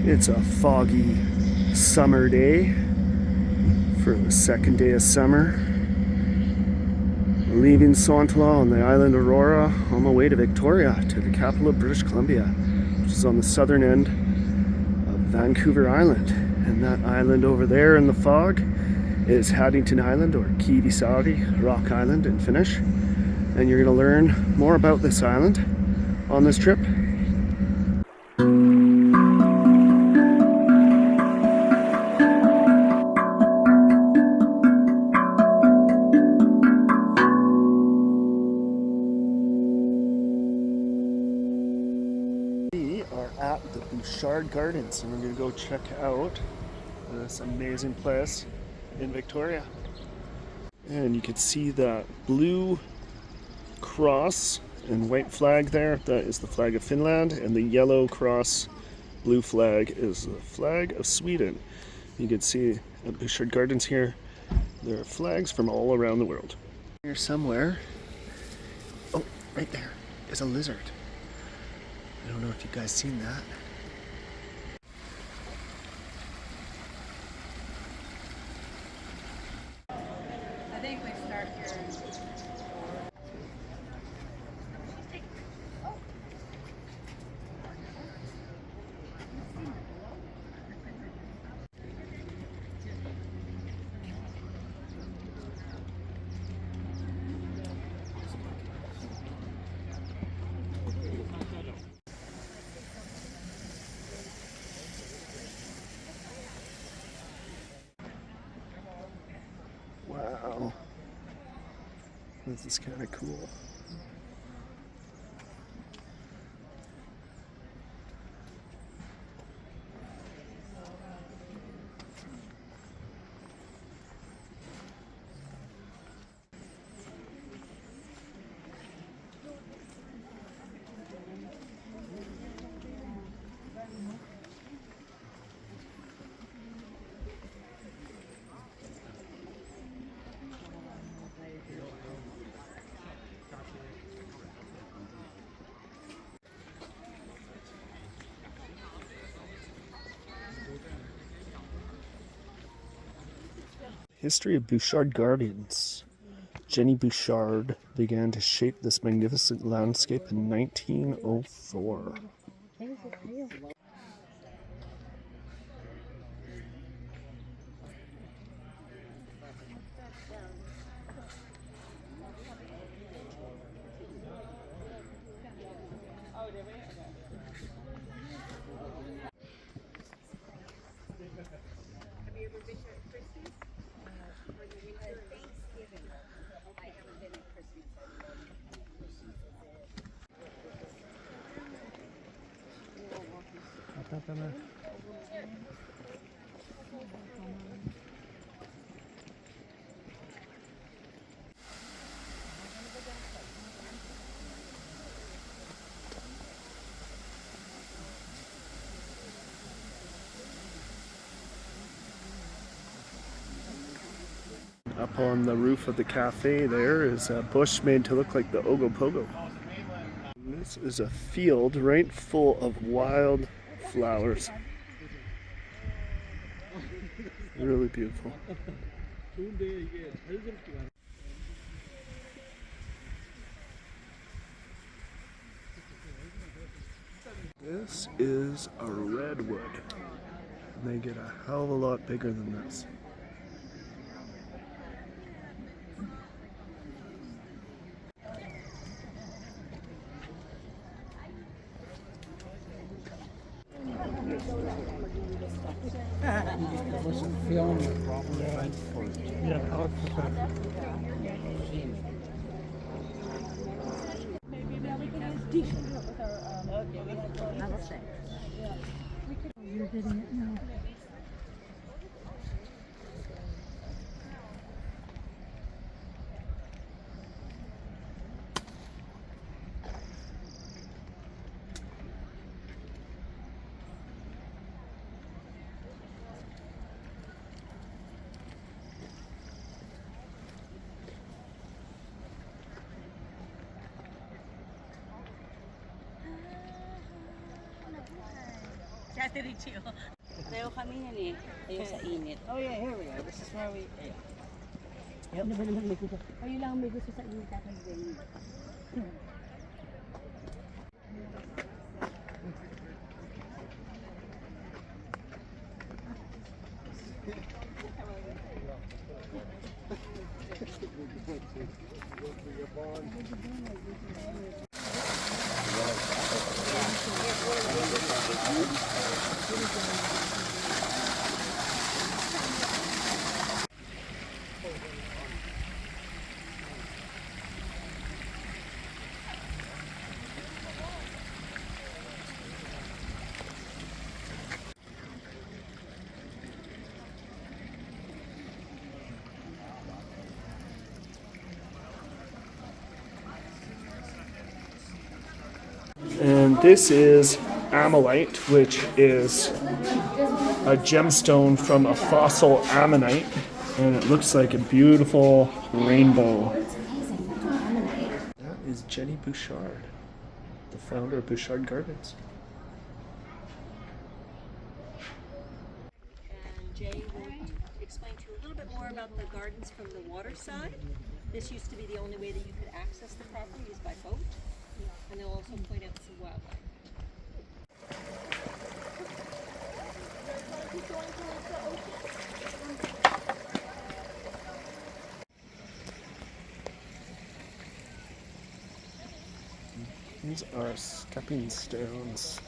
It's a foggy summer day for the second day of summer. Leaving Sontla on the island Aurora on my way to Victoria, to the capital of British Columbia, which is on the southern end of Vancouver Island. And that island over there in the fog is Haddington Island, or Kivisaari, Rock Island in Finnish. And you're going to learn more about this island on this trip. We are at the Bouchard Gardens, and we're going to go check out this amazing place in Victoria. And you can see that blue cross and white flag there. That is the flag of Finland, and the yellow cross, blue flag is the flag of Sweden. You can see at Bouchard Gardens here, there are flags from all around the world. Here somewhere, oh, right there is a lizard. I don't know if you guys seen that. I think we start here. Wow, this is kind of cool. History of Bouchard Gardens. Jenny Bouchard began to shape this magnificent landscape in 1904. Up on the roof of the cafe there is a bush made to look like the Ogopogo. This is a field right full of wild flowers. Really beautiful. This is a redwood. They get a hell of a lot bigger than this. You're getting it now. Pareho kami yan eh. Ayaw sa init. Oh yeah, here we are. This is where we. Yeah. Ano ba naman may gusto? Kayo lang may gusto sa init kakagayin. And this is ammonite, which is a gemstone from a fossil ammonite, and it looks like a beautiful rainbow. That is Jenny Bouchard, the founder of Bouchard Gardens. And Jay will explain to you a little bit more about the gardens from the water side. This used to be the only way that you could access the property is by boat. And they'll also point out some wildlife. These are stepping stones.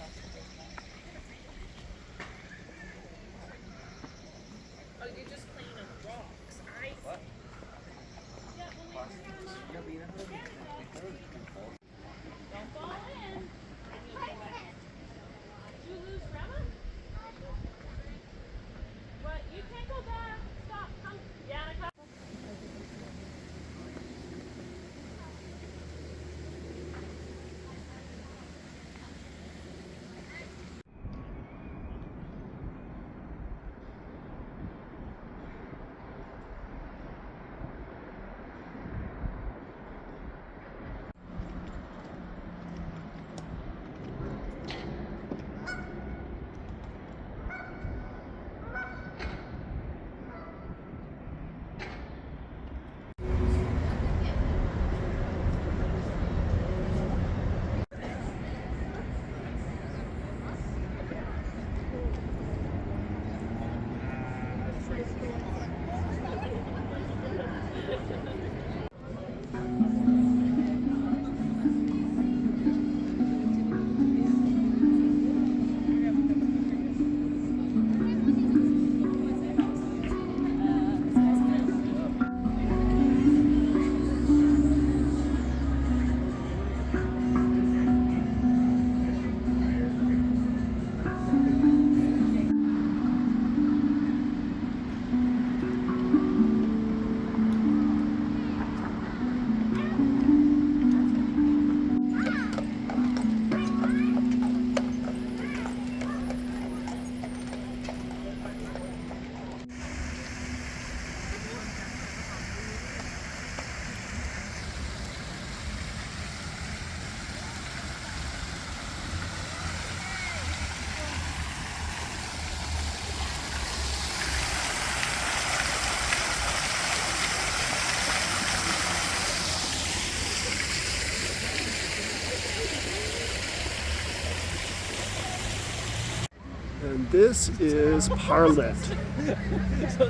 And this is Parliament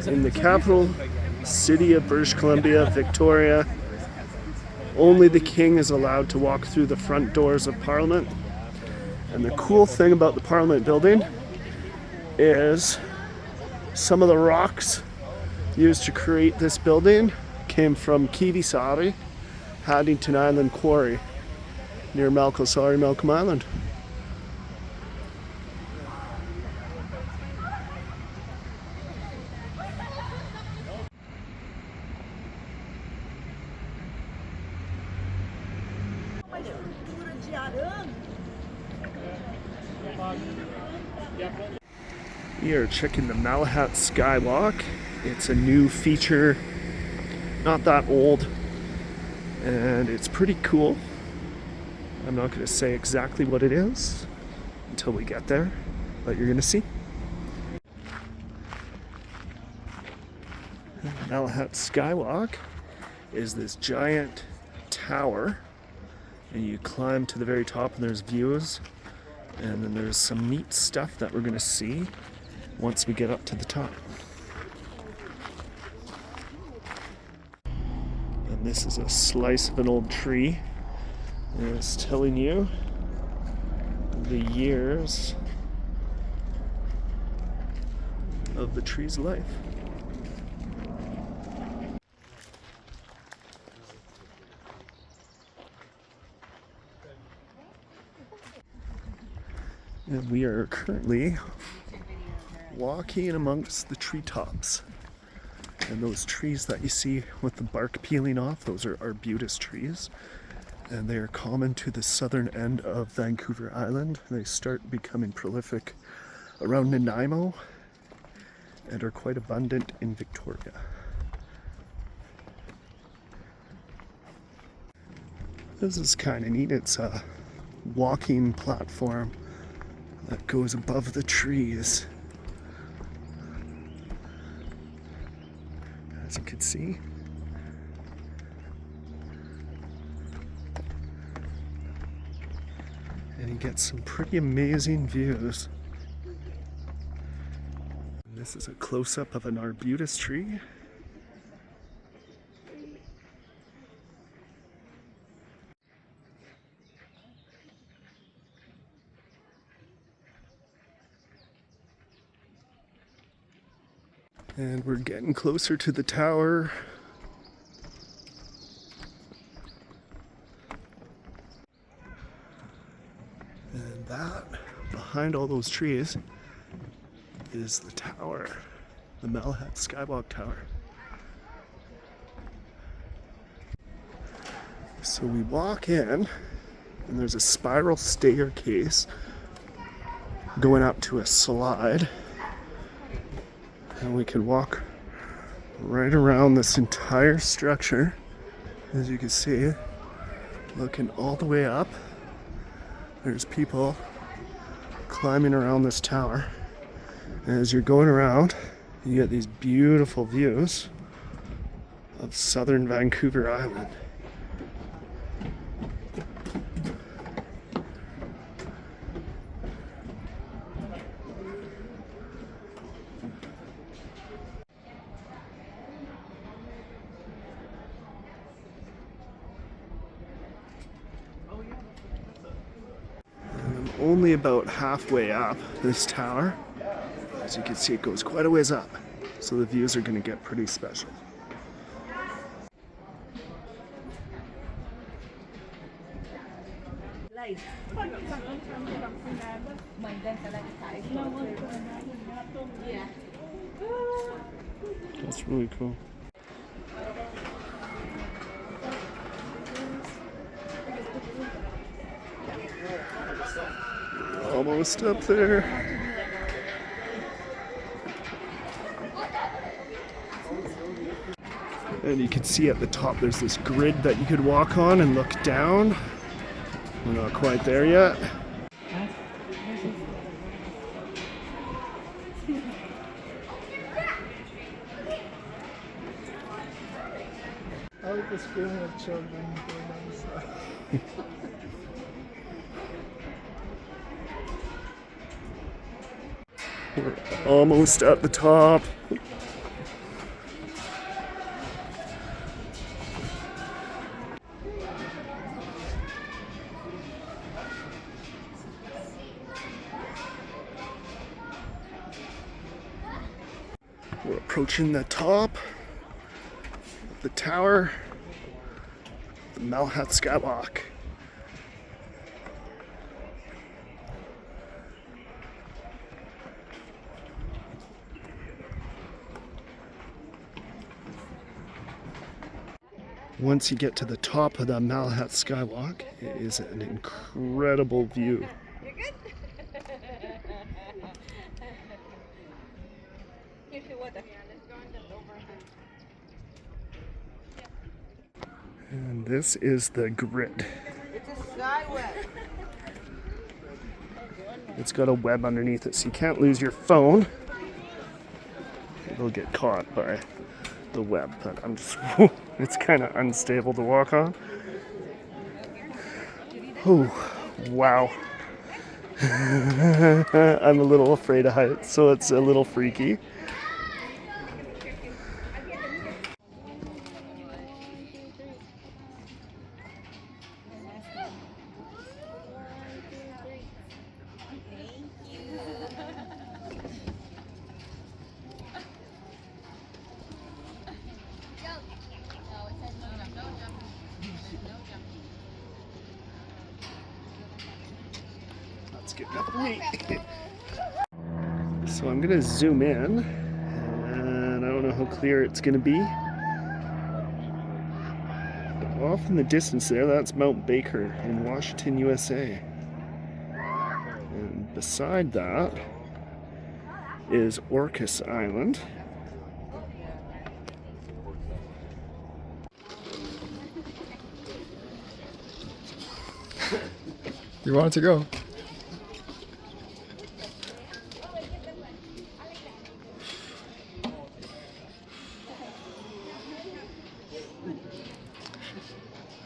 in the capital city of British Columbia, Victoria. Only the king is allowed to walk through the front doors of Parliament. And the cool thing about the Parliament building is some of the rocks used to create this building came from Kivisari, Haddington Island Quarry near Malcolm Island. We are checking the Malahat Skywalk. It's a new feature, not that old, and it's pretty cool. I'm not going to say exactly what it is until we get there, but you're gonna see. Malahat Skywalk is this giant tower, and you climb to the very top and there's views, and then there's some neat stuff that we're gonna see once we get up to the top. And this is a slice of an old tree, and it's telling you the years of the tree's life. And we are currently walking amongst the treetops. And those trees that you see with the bark peeling off, those are arbutus trees. And they are common to the southern end of Vancouver Island. They start becoming prolific around Nanaimo and are quite abundant in Victoria. This is kind of neat. It's a walking platform that goes above the trees. As you can see. And you get some pretty amazing views. And this is a close-up of an arbutus tree. And we're getting closer to the tower. And that, behind all those trees, is the tower, the Malahat Skywalk Tower. So we walk in, and there's a spiral staircase going up to a slide. And we can walk right around this entire structure, as you can see, looking all the way up. There's people climbing around this tower. And as you're going around, you get these beautiful views of southern Vancouver Island. Only about halfway up this tower. As you can see, it goes quite a ways up, so the views are going to get pretty special. That's really cool. Almost up there. And you can see at the top there's this grid that you could walk on and look down. We're not quite there yet. I like this feeling of children going on the side. We're almost at the top. We're approaching the top of the tower, the Malahat Skywalk. Once you get to the top of the Malahat Skywalk, it is an incredible view. You're good? Here's your water. And this is the grid. It's a skyway. It's got a web underneath it, so you can't lose your phone. It'll get caught by the web, but I'm just, it's kind of unstable to walk on. Oh, wow. I'm a little afraid of heights, so it's a little freaky. That's good enough for me. So I'm gonna zoom in, and I don't know how clear it's gonna be. But off in the distance there, that's Mount Baker in Washington, USA. And beside that is Orcas Island. You want to go?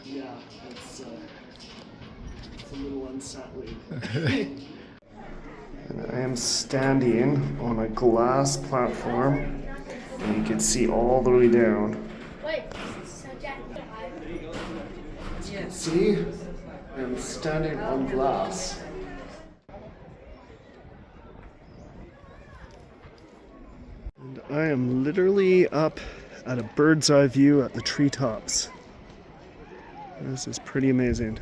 Yeah, it's a little unsettling. And I am standing on a glass platform, and you can see all the way down. As you can see, I'm standing on glass. And I am literally up at a bird's eye view at the treetops. This is pretty amazing.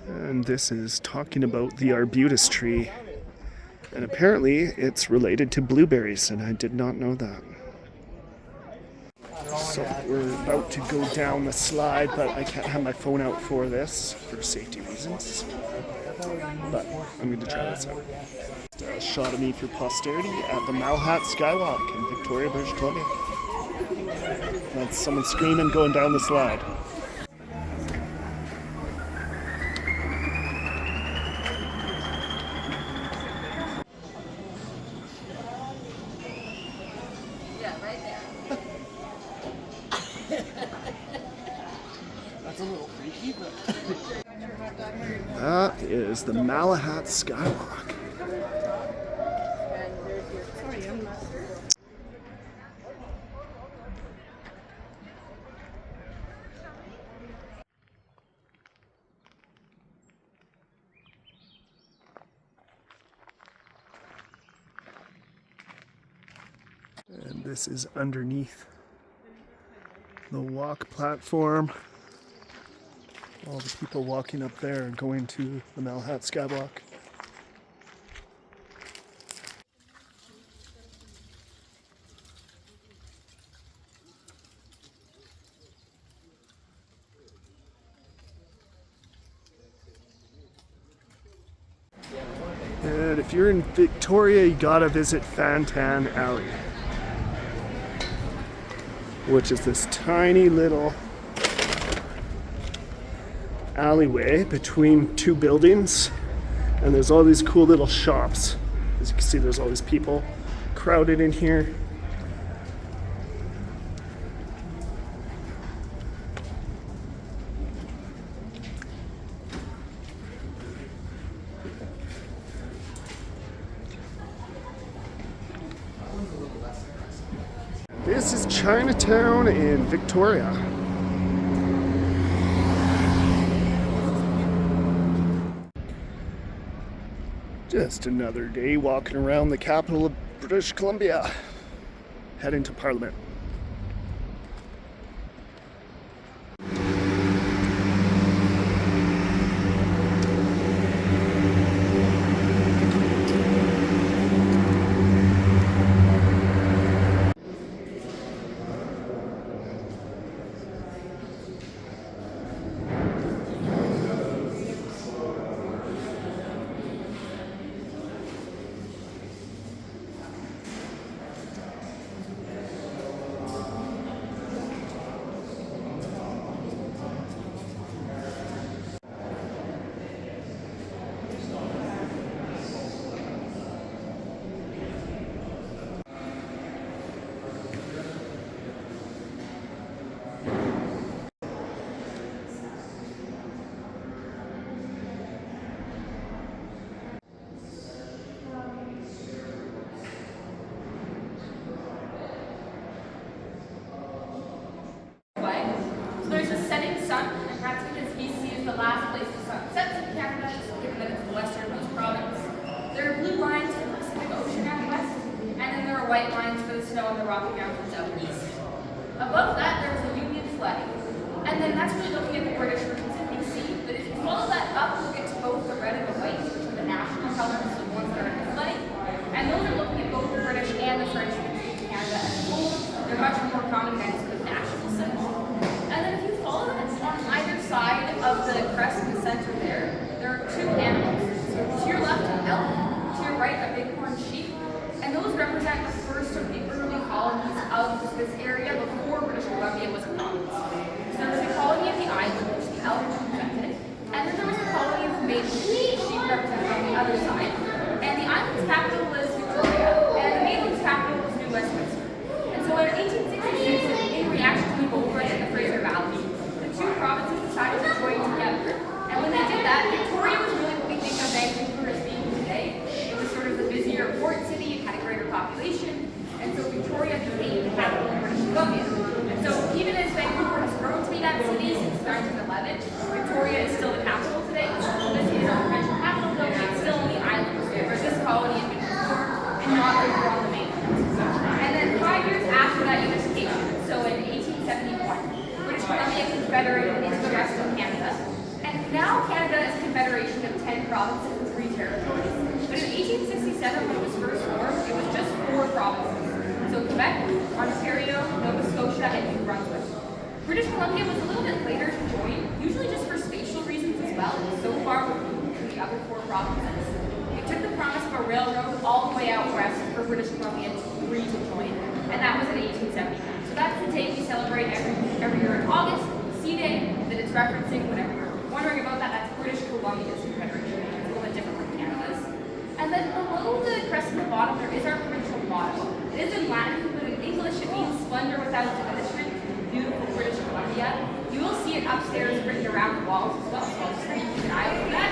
And this is talking about the arbutus tree. And apparently it's related to blueberries, and I did not know that. So we're about to go down the slide, but I can't have my phone out for this for safety reasons. But I'm going to try this out. A shot of me for posterity at the Malhat Skywalk in Victoria, British Columbia. That's someone screaming going down the slide. That's a little freaky, but that is the Malahat Skywalk. And this is underneath the walk platform. All the people walking up there are going to the Malhat Skywalk. And if you're in Victoria, you gotta visit Fantan Alley, which is this tiny little alleyway between two buildings, and there's all these cool little shops. As you can see, there's all these people crowded in here. This is Chinatown in Victoria. Just another day walking around the capital of British Columbia, heading to Parliament. walking down to the southeast. Above that, there was a Union flag. And then that's really looking at the British roots in BC. But if you follow that up, we'll get to both the red and the white, which are the national colors, the ones that are in the flag. And those are looking at both the British and the French roots in Canada as a whole. They're much more common than the national symbol. And then if you follow that on either side of the crest in the center there are two animals. So to your left, an elk, to your right, a bighorn sheep. And those represent the first of the early colonies of this area before British Columbia was a province. So there was the colony of the island, which the elk represented, and then there was the colony of the maiden, which the sheep represented on the other side. And the island's capital was Victoria, and the mainland's capital was New Westminster. And so in 1866, in reaction to the gold rush in the Fraser Valley, the two provinces decided to join together. And when they did that, Victoria was really what we think of Vancouver as being today. It was sort of the busier port city, it had a greater population, and so Victoria became the capital of British Columbia. And so even as Vancouver has grown to be that city since 1911, Victoria is still the capital today. So this is our provincial capital, though it's still on the island, where this colony had been before, and not over on the mainland. And then 5 years after that unification, so in 1871, British Columbia confederated into the rest of Canada. And now Canada is a confederation of 10 provinces and 3 territories. But in 1867, when it was first formed, it was just 4 provinces. So Quebec, Ontario, Nova Scotia, and New Brunswick. British Columbia was a little bit later to join, usually just for spatial reasons as well. It was so far removed from the other 4 provinces. It took the promise of a railroad all the way out west for British Columbia to agree to join, and that was in 1879. So that's the day we celebrate every year in August, C-Day, that it's referencing. Whenever you're wondering about that, that's British Columbia's confederation. It's a little bit different from Canada's. And then below the crest at the bottom, there is our provincial motto. It is in Latin, but in English it means splendor without diminishment, beautiful British Columbia. You will see it upstairs written around the walls as well, so I'll just keep an eye out for that.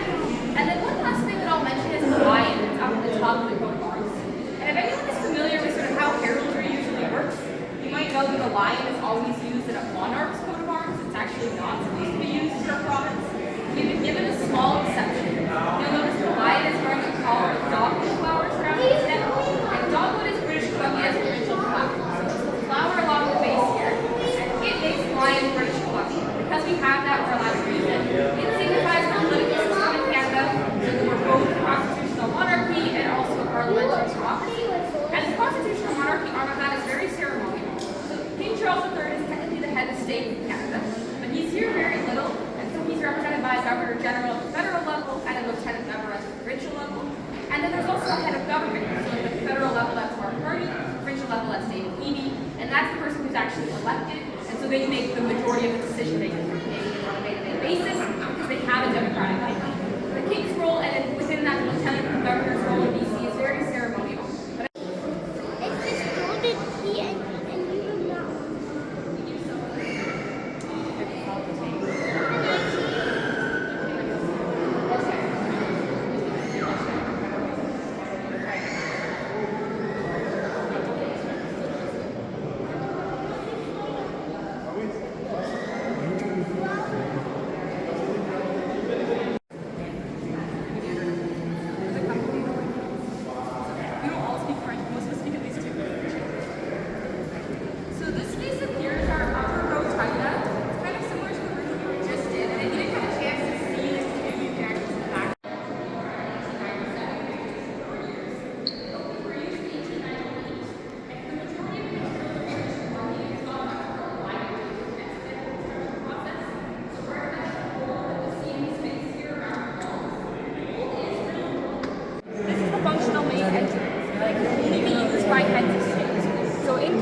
And then one last thing that I'll mention is the lion that's up at the top of the coat of arms. And if anyone is familiar with sort of how heraldry usually works, you might know that the lion is always used in a monarch's coat of arms. It's actually not supposed to be used for a province. We've been given a small exception. You'll notice the lion is wearing a collar of dogwood flowers around his neck. And dogwood is British Columbia's provincial flower. So it's the flower along the base here. And it makes lion British Columbia. Because we have that, we're allowed to use it. It signifies the political system in Canada. So we're both a constitutional monarchy and also a parliamentary democracy. And the constitutional monarchy arm of that is very ceremonial. So King Charles III is technically the head of state in Canada, but he's here very little. He's represented by a Governor General at the federal level and a Lieutenant Governor at the provincial level. And then there's also a head of government. So at the federal level, that's Mark Carney, provincial level, that's David Heaney, and that's the person who's actually elected. And so they make the majority of the decision making on a day-to-day basis because they have a democratic mandate. The King's role, and then within that, the Lieutenant Governor's role in BC is very ceremonial. But it's just golden key and you do not.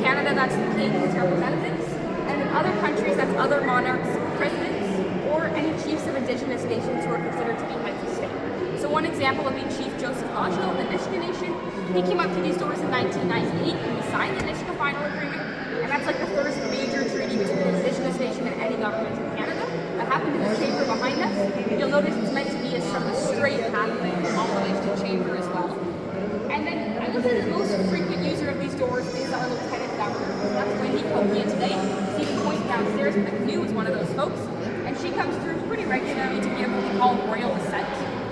Canada, that's the King's representatives, and in other countries, that's other monarchs, presidents, or any chiefs of indigenous nations who are considered to be heads of state. So one example would be Chief Joseph Hodgel of the Nisga'a Nation. He came up to these doors in 1998 and he signed the Nisga'a Final Agreement, and that's like the first major treaty between an indigenous nation and any government in Canada. That happened in the chamber behind us. You'll notice it's meant to be a sort of a straight pathway all the way to the chamber as well. And then I would say the most frequent user of these doors is our Lieutenant Governor. That's Wendy Copia today. You see the point downstairs in the canoe is one of those folks. And she comes through pretty regularly to give what we call royal assent.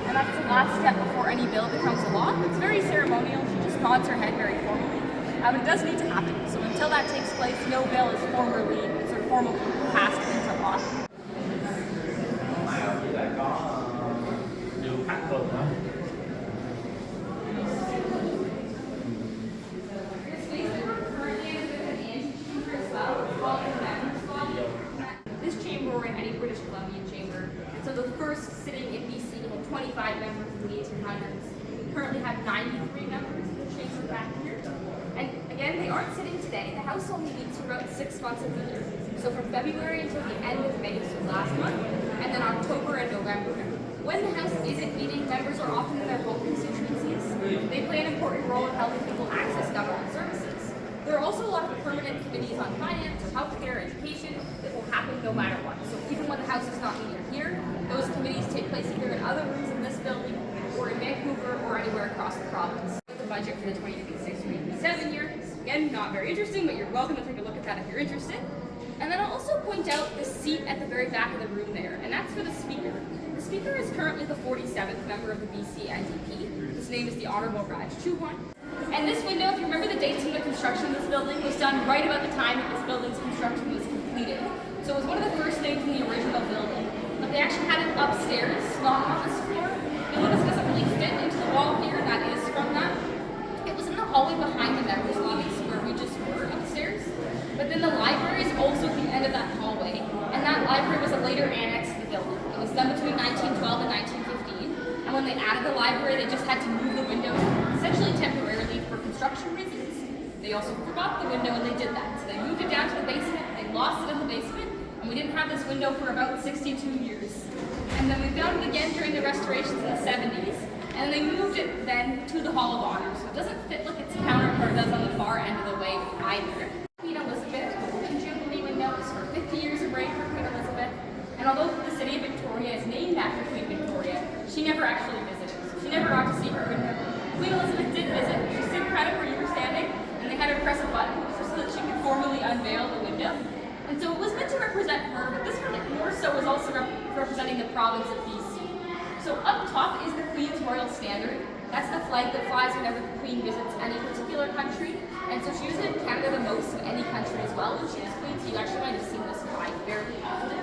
And that's the last step before any bill becomes a law. It's very ceremonial. She just nods her head very formally. But it does need to happen. So until that takes place, no bill is formally passed into law. This chamber, or any British Columbian chamber, and so the first sitting in BC had 25 members in the 1800s. We currently have 93 members in the chamber back here. And again, they aren't sitting today. The House only meets for about 6 months of the year. So from February until the end of May, so last month, and then October and November. When the House isn't meeting, members are often in their home constituencies. They play an important role in helping people access government services. There are also a lot of permanent committees on finance or healthcare, education that will happen no matter what. So even when the House is not meeting here, those committees take place either in other rooms in this building or in Vancouver or anywhere across the province. The budget for the 2026-2027 year, again, not very interesting, but you're welcome to take a look at that if you're interested. And then I'll also point out the seat at the very back of the room there, and that's for the Speaker. The Speaker is currently the 47th member of the BC NDP. His name is the Honourable Raj Chouhan. And this window, if you remember the dates of the construction of this building, was done right about the time that this building's construction was completed. So it was one of the first things in the original building. But they actually had it upstairs, not on this floor. You'll notice it doesn't really fit into the wall here, and that is from that. It was in the hallway behind the members' lobbies where we just were upstairs. But then the library is also at the end of that hallway, and that library was a later annex to the building. It was done between 1912 and 1915, and when they added the library, they just had to move the window, essentially temporarily for construction reasons. They also forgot the window, and they did that. So they moved it down to the basement, they lost it in the basement, and we didn't have this window for about 62 years. And then we found it again during the restorations in the 70s, and they moved it then to the Hall of Honor. So it doesn't fit like its counterpart does on the far end of the way either. Queen Elizabeth Golden Jubilee windows for 50 years of reign for Queen Elizabeth. And although the city of Victoria is named after Queen Victoria, she never actually visited. So she never got to see her window. Queen Elizabeth did visit. She stood kind of where you were standing, and they had her press a button so that she could formally unveil the window. And so it was meant to represent her, but this one more so was also representing the province of BC. So up top is the Queen's Royal Standard. That's the flag that flies whenever the Queen visits any particular country. And so she uses it in Canada the most of any country as well when she was Queen, so you actually might have seen this flag fairly often.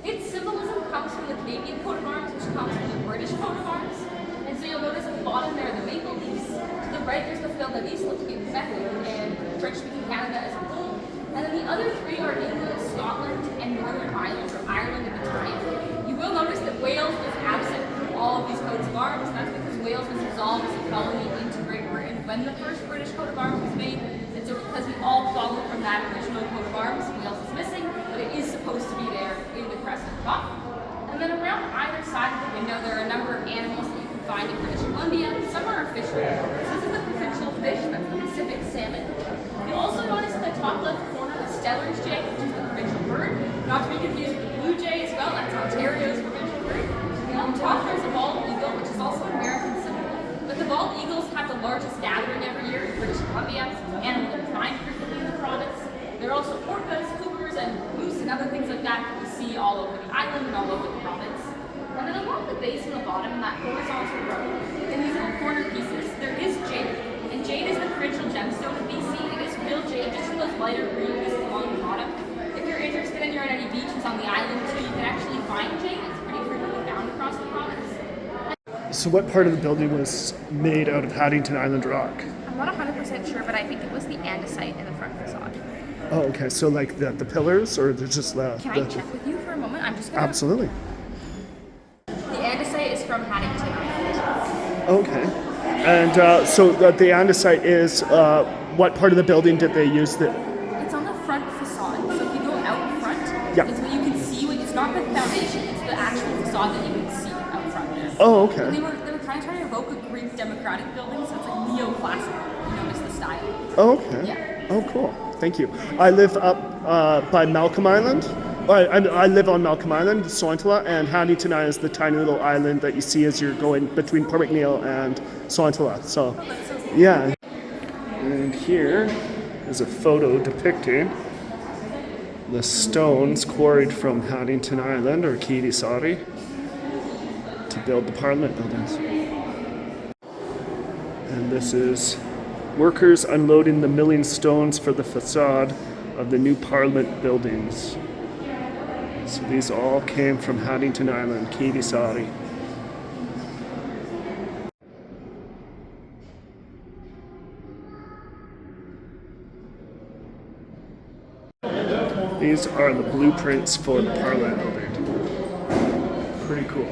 Its symbolism comes from the Canadian coat of arms, which comes from the British coat of arms. And so you'll notice at the bottom there are the maple leaves. To the right there's the fleur de lis, looking at Quebec and French-speaking Canada as a whole. And then the other three are England, Scotland, and Northern Ireland, or Ireland at the time. You will notice that Wales was absent from all of these coats of arms. That's because Wales was dissolved as a colony into Great Britain when the first British coat of arms was made. And so because we all follow from that original coat of arms, Wales is missing, but it is supposed to be there in the crescent top. And then around either side of the window, there are a number of animals that you can find in British Columbia. Some are official. This is the provincial fish, that's the Pacific salmon. You'll also notice in the top left corner the Steller's jay, which is the provincial bird. Not to be confused with the blue jay as well, that's Ontario's provincial bird. And on top there's a bald eagle, which is also an American symbol. But the bald eagles have the largest gathering every year in British Columbia. It's an animal that we find frequently in the province. There are also orcas, cougars, and moose and other things like that that we see all over the island and all over the province. And then along the base and the bottom in that horizontal row, in these little corner pieces, there is jade. And jade is the provincial gemstone of BC. It is real jade, just in those lighter green pieces along the bottom. If you're interested and you're at any beaches on the island too, you can actually find jade. It's pretty frequently found across the province. So what part of the building was made out of Haddington Island rock? I'm not 100% sure, but I think it was the andesite in the front facade. Oh, okay. So like the pillars, or they're just the... Can I check with you for a moment? I'm just gonna... Absolutely. The andesite is from Haddington Island. Okay. And so the andesite is, what part of the building did they use? It's on the front facade. So if you go out front, Yeah. it's what you can see. It's not the foundation, it's the actual facade that you can see out front there. Oh, And okay. they were kind of trying to evoke a Greek democratic building, so it's like neoclassical. You notice the style. Oh, okay. Yeah. Oh, cool. Thank you. I live up by Malcolm Island. I live on Malcolm Island, Sointala, and Haddington Island is the tiny little island that you see as you're going between Port McNeill and Sointala. So, yeah. And here is a photo depicting the stones quarried from Haddington Island, or Kiirissaari, to build the Parliament buildings. And this is Workers unloading the milling stones for the facade of the new Parliament buildings. So these all came from Haddington Island, Kivisari. These are the blueprints for the Parliament building. Pretty cool.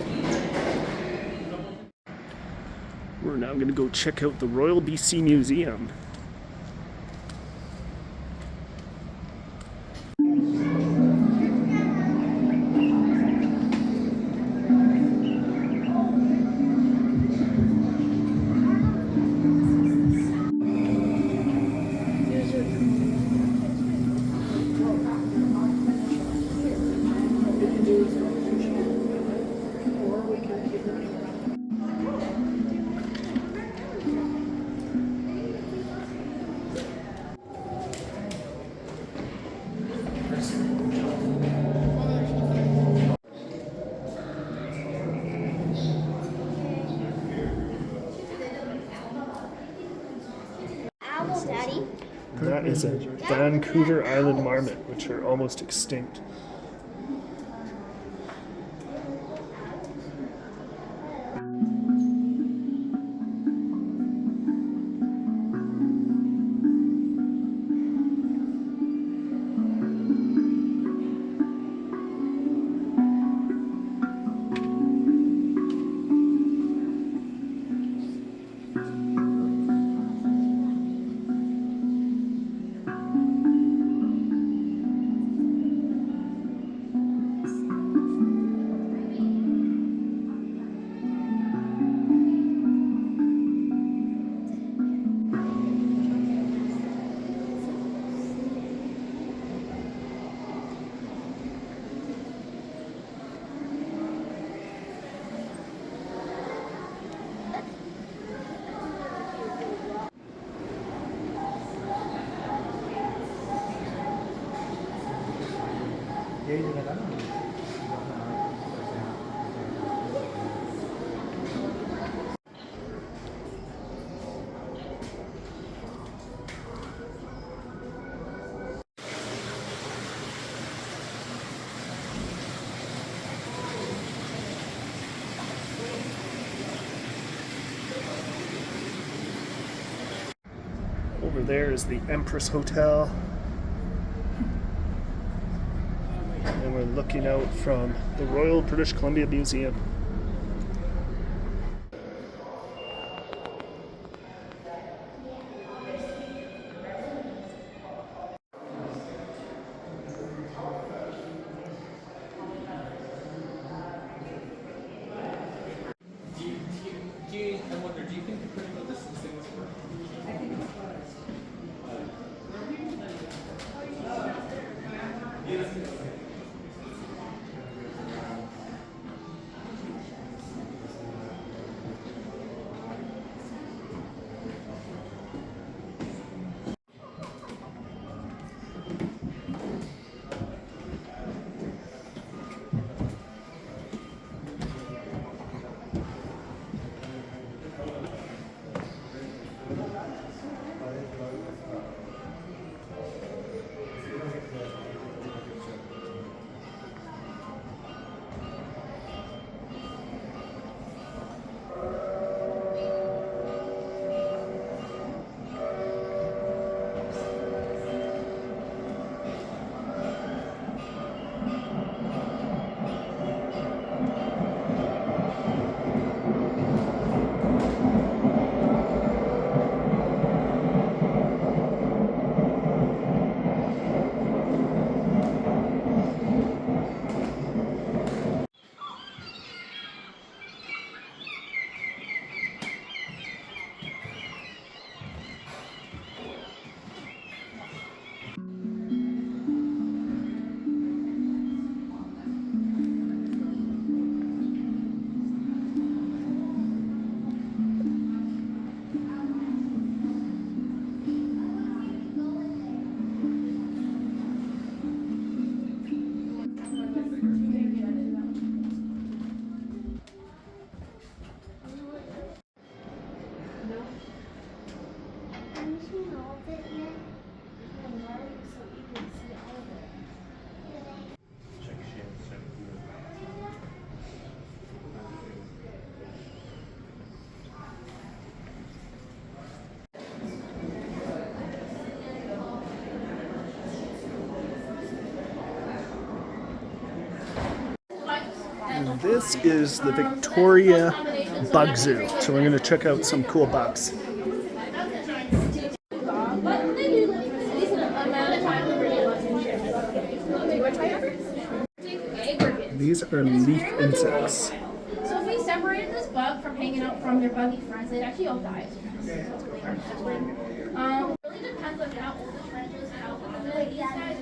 We're now going to go check out the Royal BC Museum. Owl, Daddy. That is a Vancouver Island marmot, which are almost extinct. Over there is the Empress Hotel. And we're looking out from the Royal British Columbia Museum. this is the Victoria Bug Zoo. So we're going to check out some cool bugs. These are leaf insects. So if we separated this bug from hanging out from their buggy friends, they'd actually all die. That's really hard to explain. It really depends on how old the tarantula is and how old these guys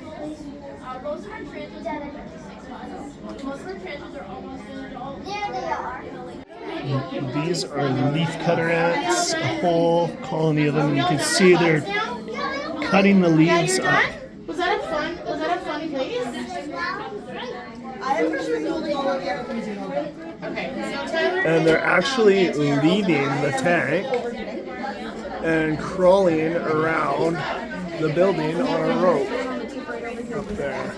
are. Most of our tarantulas are 56 months. Most of our tarantulas are almost an adult. There they are. These are leaf cutter ants, a whole colony of them. You can see they're cutting the leaves up. Was that a funny place? And they're actually leaving the tank and crawling around the building on a rope up there.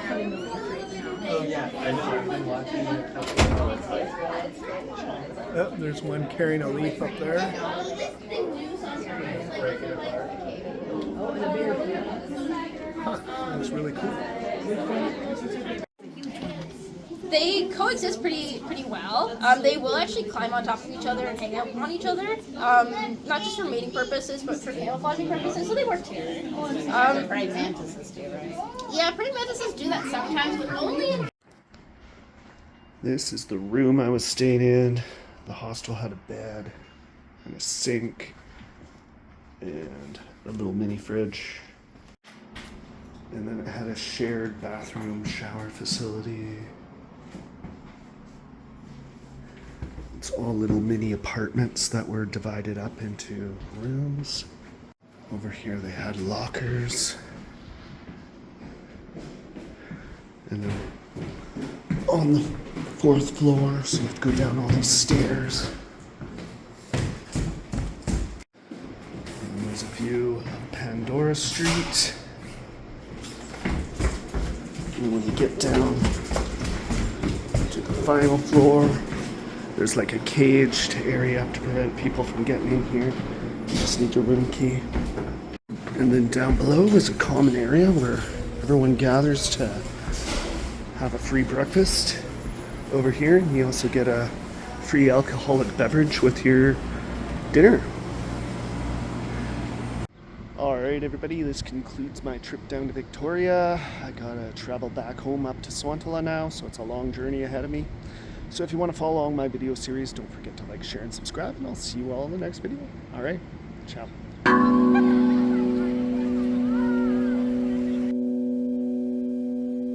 Oh, there's one carrying a leaf up there. That's really cool. They coexist pretty well. They will actually climb on top of each other and hang out on each other, not just for mating purposes, but for camouflaging purposes. So they work together. Praying mantises do, right? Yeah, praying mantises do that sometimes, but only in. This is the room I was staying in. The hostel had a bed and a sink and a little mini fridge. And then it had a shared bathroom shower facility. It's all little mini apartments that were divided up into rooms. Over here they had lockers. And then on the 4th floor, so you have to go down all these stairs. And there's a view of Pandora Street. And when you get down to the final floor, there's like a caged area to prevent people from getting in here. You just need your room key. And then down below is a common area where everyone gathers to have a free breakfast. Over here, and you also get a free alcoholic beverage with your dinner. Alright everybody, this concludes my trip down to Victoria. I gotta travel back home up to Swantala now, so it's a long journey ahead of me. So if you want to follow along my video series, don't forget to like, share, and subscribe, and I'll see you all in the next video. Alright, ciao.